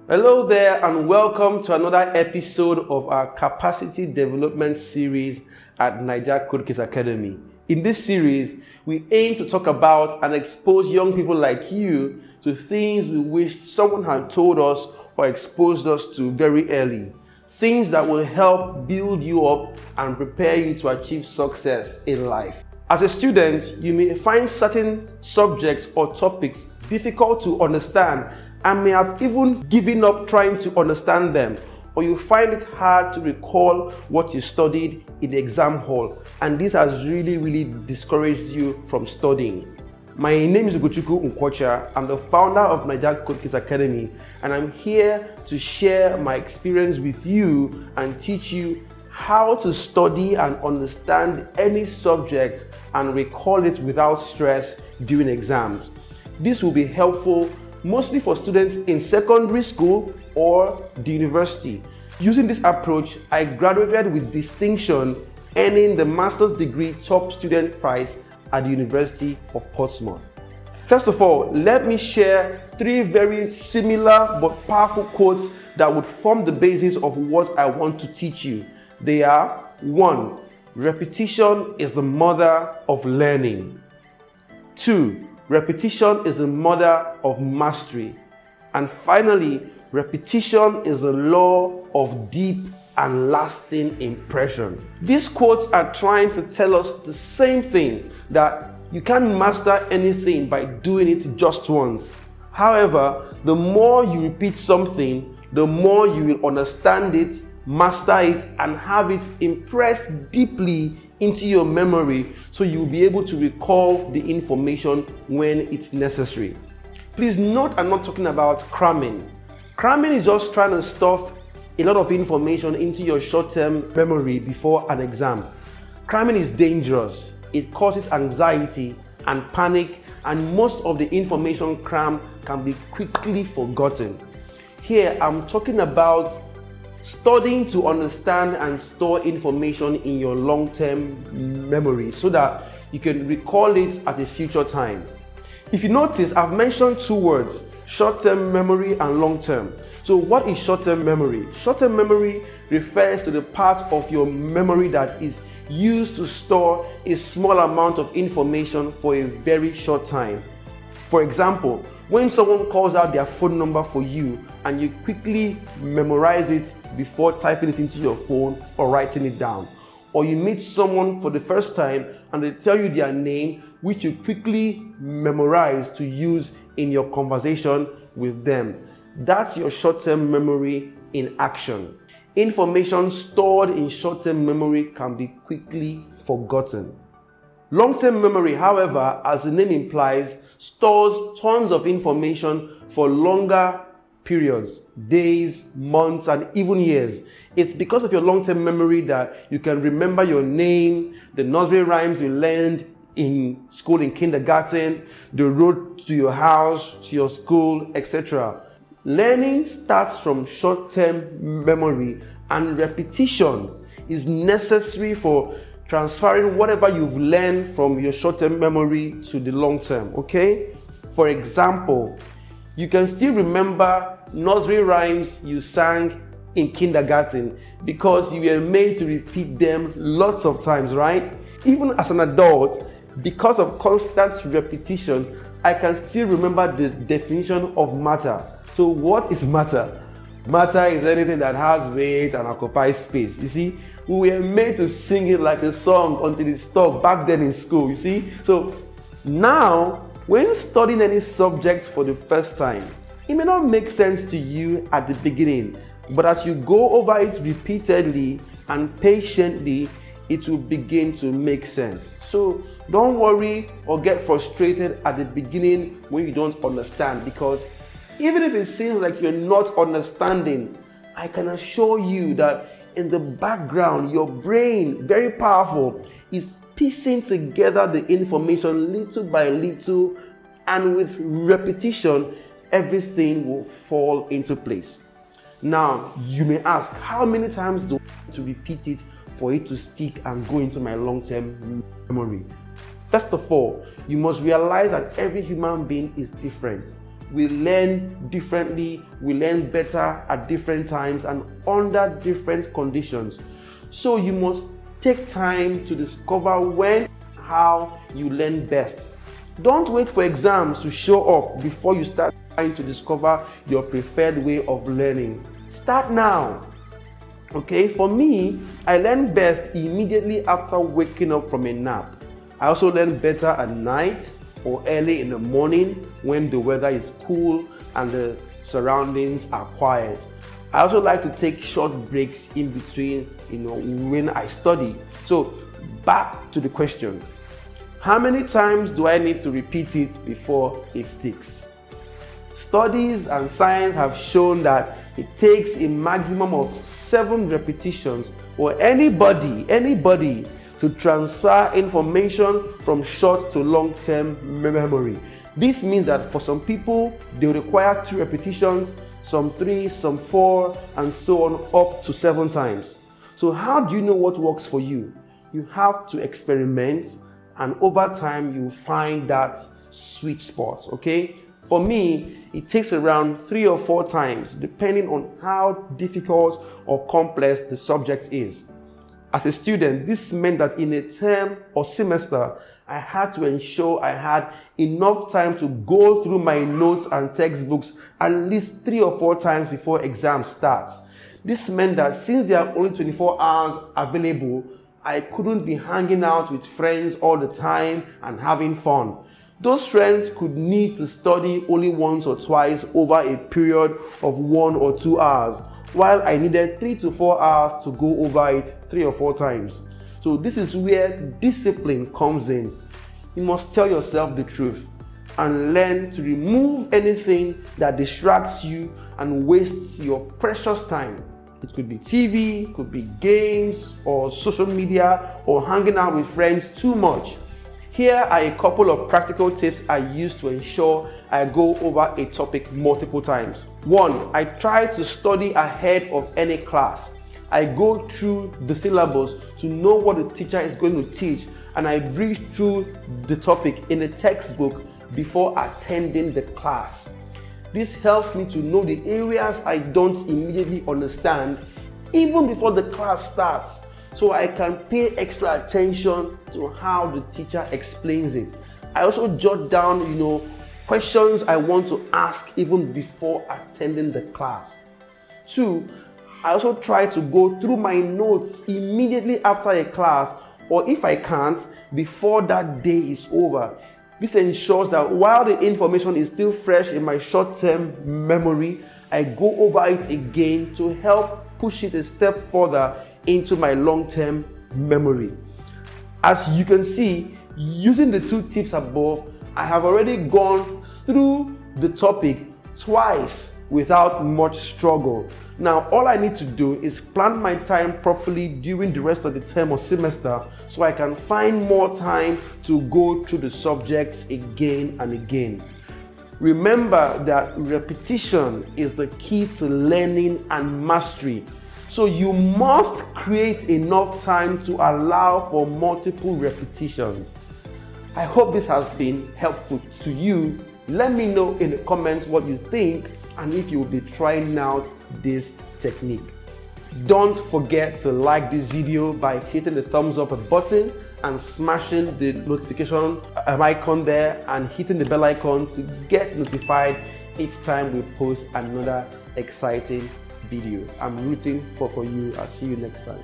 Hello there and welcome to another episode of our capacity development series at Naija Codecase Academy. In this series, we aim to talk about and expose young people like you to things we wished someone had told us or exposed us to very early. Things that will help build you up and prepare you to achieve success in life. As a student, you may find certain subjects or topics difficult to understand and may have even given up trying to understand them, or you find it hard to recall what you studied in the exam hall, and this has really discouraged you from studying. My name is Ugochukwu Nkwocha. I'm the founder of Naija Codecase Academy, and I'm here to share my experience with you and teach you how to study and understand any subject and recall it without stress during exams. This will be helpful mostly for students in secondary school or the university. Using this approach, I graduated with distinction, earning the master's degree top student prize at the University of Portsmouth. First of all, let me share three very similar but powerful quotes that would form the basis of what I want to teach you. They are: 1. Repetition is the mother of learning. 2. Repetition is the mother of mastery. And finally, repetition is the law of deep and lasting impression. These quotes are trying to tell us the same thing, that you can't master anything by doing it just once. However, the more you repeat something, the more you will understand it, master it, and have it impressed deeply into your memory, so you'll be able to recall the information when it's necessary. Please note, I'm not talking about cramming. Cramming is just trying to stuff a lot of information into your short-term memory before an exam. Cramming is dangerous. It causes anxiety and panic, and most of the information crammed can be quickly forgotten. Here, I'm talking about studying to understand and store information in your long-term memory so that you can recall it at a future time. If you notice, I've mentioned two words: short-term memory and long-term. So what is short-term memory? Short-term memory refers to the part of your memory that is used to store a small amount of information for a very short time. For example, when someone calls out their phone number for you and you quickly memorize it before typing it into your phone or writing it down. Or you meet someone for the first time and they tell you their name, which you quickly memorize to use in your conversation with them. That's your short-term memory in action. Information stored in short-term memory can be quickly forgotten. Long-term memory, however, as the name implies, stores tons of information for longer periods, days, months, and even years. It's because of your long-term memory that you can remember your name, the nursery rhymes you learned in school in kindergarten, the road to your house, to your school, etc. Learning starts from short-term memory, and repetition is necessary for transferring whatever you've learned from your short-term memory to the long-term, okay? For example, you can still remember nursery rhymes you sang in kindergarten because you were made to repeat them lots of times, right? Even as an adult, because of constant repetition, I can still remember the definition of matter. So what is matter? Matter is anything that has weight and occupies space. You see, we were made to sing it like a song until it stuck back then in school, you see? So now, when studying any subject for the first time, it may not make sense to you at the beginning, but as you go over it repeatedly and patiently, it will begin to make sense. So don't worry or get frustrated at the beginning when you don't understand, because even if it seems like you're not understanding, I can assure you that in the background, your brain, very powerful, is piecing together the information little by little, and with repetition, everything will fall into place. Now, you may ask, how many times do I have to repeat it for it to stick and go into my long-term memory? First of all, you must realize that every human being is different. we learn differently, we learn better at different times and under different conditions. So you must take time to discover when and how you learn best. Don't wait for exams to show up before you start trying to discover your preferred way of learning. Start now. Okay, for me, I learn best immediately after waking up from a nap. I also learn better at night or early in the morning when the weather is cool and the surroundings are quiet. I also like to take short breaks in between, when I study. So back to the question. How many times do I need to repeat it before it sticks? Studies and science have shown that it takes a maximum of 7 repetitions for anybody to transfer information from short to long-term memory. This means that for some people, they require 2 repetitions, some 3, some 4, and so on up to 7 times. So how do you know what works for you? You have to experiment, and over time, you find that sweet spot, okay? For me, it takes around 3 or 4 times, depending on how difficult or complex the subject is. As a student, this meant that in a term or semester, I had to ensure I had enough time to go through my notes and textbooks at least 3 or 4 times before exam starts. This meant that since there are only 24 hours available, I couldn't be hanging out with friends all the time and having fun. Those friends could need to study only once or twice over a period of 1 or 2 hours, while I needed 3 to 4 hours to go over it 3 or 4 times. So this is where discipline comes in. You must tell yourself the truth and learn to remove anything that distracts you and wastes your precious time. It could be TV, could be games or social media or hanging out with friends too much. Here are a couple of practical tips I use to ensure I go over a topic multiple times. 1. I try to study ahead of any class. I go through the syllabus to know what the teacher is going to teach, and I breeze through the topic in the textbook before attending the class. This helps me to know the areas I don't immediately understand even before the class starts, so I can pay extra attention to how the teacher explains it. I also jot down, questions I want to ask even before attending the class. 2, I also try to go through my notes immediately after a class, or if I can't, before that day is over. This ensures that while the information is still fresh in my short-term memory, I go over it again to help push it a step further into my long-term memory. As you can see, using the 2 tips above, I have already gone through the topic twice without much struggle. Now, all I need to do is plan my time properly during the rest of the term or semester so I can find more time to go through the subjects again and again. Remember that repetition is the key to learning and mastery. So you must create enough time to allow for multiple repetitions. I hope this has been helpful to you. Let me know in the comments what you think and if you will be trying out this technique. Don't forget to like this video by hitting the thumbs up button and smashing the notification icon there and hitting the bell icon to get notified each time we post another exciting video. I'm rooting for you. I'll see you next time.